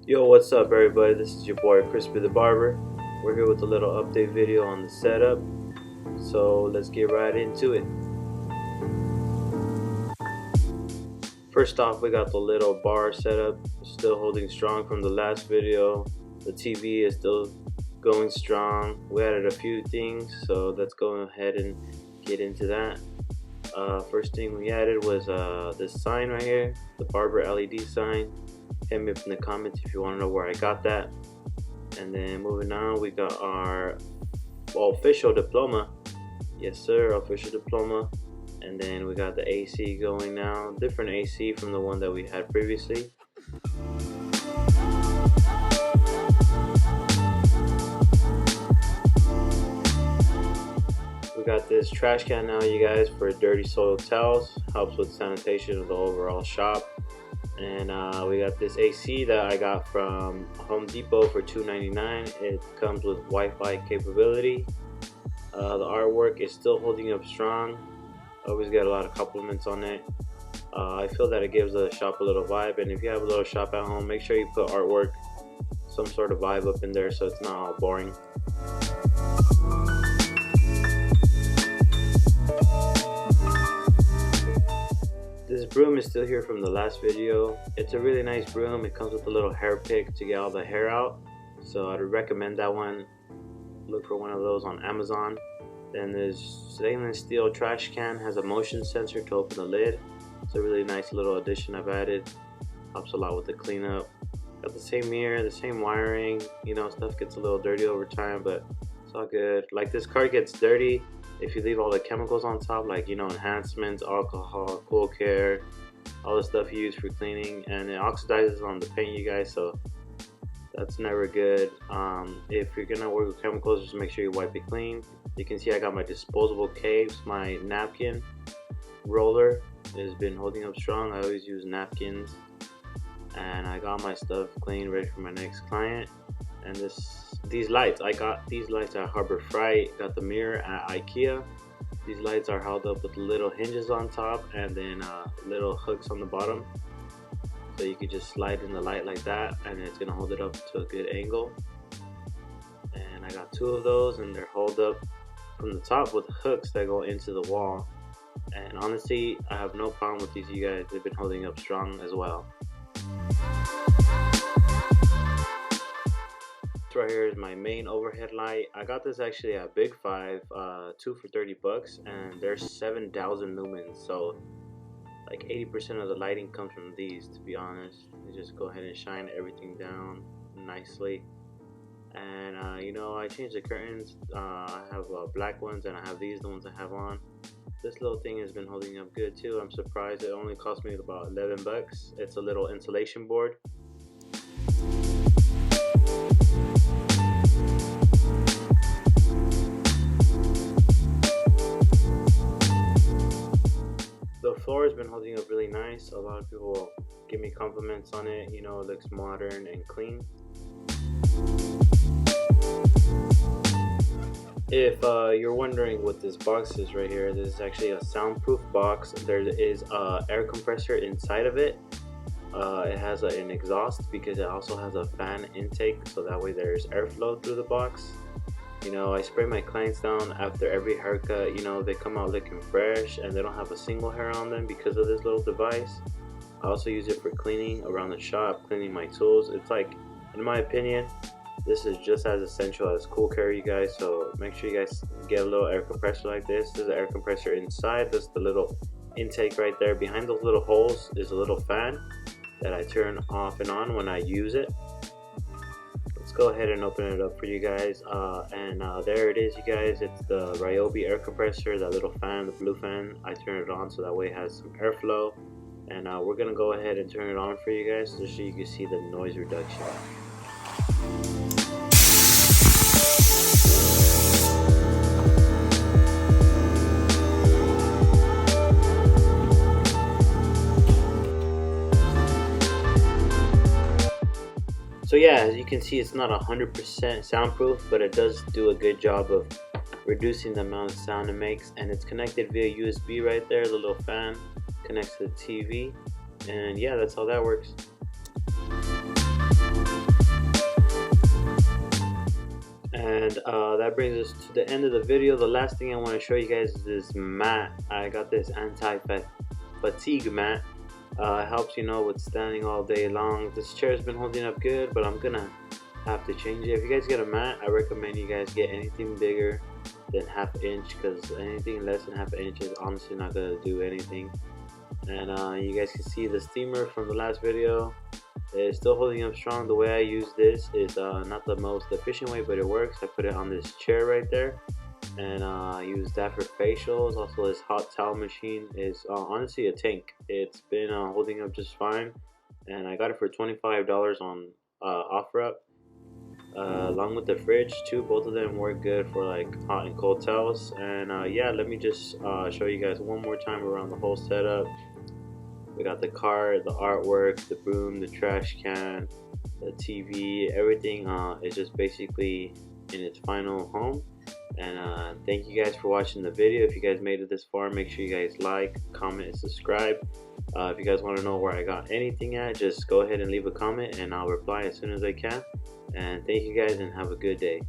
Yo, what's up everybody? This is your boy Crispy the Barber. We're here with a little update video on the setup. So let's get right into it. First off, we got the little bar setup, still holding strong from the last video. The TV is still going strong. We added a few things, so let's go ahead and get into that. First thing we added was this sign right here, the barber LED sign. Hit me up in the comments if you want to know where I got that. And then moving on, we got our official diploma. Yes sir, official diploma. And then we got the AC going now, different AC from the one that we had previously. We got this trash can now, you guys, for dirty soiled towels. Helps with sanitation of the overall shop. And we got this AC that I got from Home Depot for $2.99. It comes with Wi-Fi capability. The artwork is still holding up strong. Always get a lot of compliments on it. I feel that it gives the shop a little vibe, and if you have a little shop at home, make sure you put artwork, some sort of vibe up in there so it's not all boring. This broom is still here from the last video. It's a really nice broom. It comes with a little hair pick to get all the hair out, so I'd recommend that one. Look for one of those on Amazon. Then this stainless steel trash can has a motion sensor to open the lid. It's a really nice little addition I've added. Helps a lot with the cleanup. Got the same mirror, the same wiring. You know, stuff gets a little dirty over time, but it's all good. Like, this card gets dirty if you leave all the chemicals on top, like, you know, enhancements, alcohol, cool care, all the stuff you use for cleaning, and it oxidizes on the paint, you guys, so that's never good. If you're gonna work with chemicals, just make sure you wipe it clean. You can see I got my disposable caves. My napkin roller has been holding up strong. I always use napkins. And I got my stuff clean, ready for my next client. And these lights, I got these lights at Harbor Freight. Got the mirror at IKEA. These lights are held up with little hinges on top and then little hooks on the bottom. So you could just slide in the light like that, and it's gonna hold it up to a good angle. And I got two of those, and they're held up from the top with hooks that go into the wall. And honestly, I have no problem with these, you guys. They've been holding up strong as well. This right here is my main overhead light. I got this actually at Big Five, 2 for $30, and there's 7,000 lumens. So like 80% of the lighting comes from these, to be honest. You just go ahead and shine everything down nicely. And you know, I changed the curtains. I have black ones, and I have these, the ones I have on. This little thing has been holding up good too. I'm surprised. It only cost me about $11. It's a little insulation board. The floor has been holding up really nice. A lot of people give me compliments on it. You know, it looks modern and clean. If you're wondering what this box is right here, this is actually a soundproof box. There is an air compressor inside of it. It has an exhaust because it also has a fan intake, so that way there's airflow through the box. You know, I spray my clients down after every haircut. You know, they come out looking fresh and they don't have a single hair on them because of this little device. I also use it for cleaning around the shop, cleaning my tools. It's like, in my opinion, this is just as essential as cool care, you guys. So make sure you guys get a little air compressor like this. There's an air compressor inside. That's the little intake right there. Behind those little holes is a little fan that I turn off and on when I use it. Let's go ahead and open it up for you guys. There it is, you guys. It's the Ryobi air compressor, that little fan, the blue fan. I turn it on so that way it has some airflow. And we're gonna go ahead and turn it on for you guys just so you can see the noise reduction. So yeah, as you can see, it's not 100% soundproof, but it does do a good job of reducing the amount of sound it makes. And it's connected via USB right there. The little fan connects to the TV, and yeah, that's how that works. And that brings us to the end of the video. The last thing I want to show you guys is this mat. I got this anti-fatigue mat. Helps, you know, with standing all day long. This chair's been holding up good, but I'm gonna have to change it. If you guys get a mat, I recommend you guys get anything bigger than ½ inch, because anything less than ½ inch is honestly not gonna do anything. And you guys can see the steamer from the last video is still holding up strong. The way I use this is not the most efficient way, but it works. I put it on this chair right there, and I use that for facials. Also, this hot towel machine is honestly a tank. It's been holding up just fine, and I got it for $25 on OfferUp. Along with the fridge too, both of them work good for like hot and cold towels. And yeah, let me just show you guys one more time around the whole setup. We got the cart, the artwork, the broom, the trash can, the TV, everything is just basically in its final home. And thank you guys for watching the video. If you guys made it this far, make sure you guys like, comment, and subscribe. If you guys want to know where I got anything at, just go ahead and leave a comment and I'll reply as soon as I can. And thank you guys and have a good day.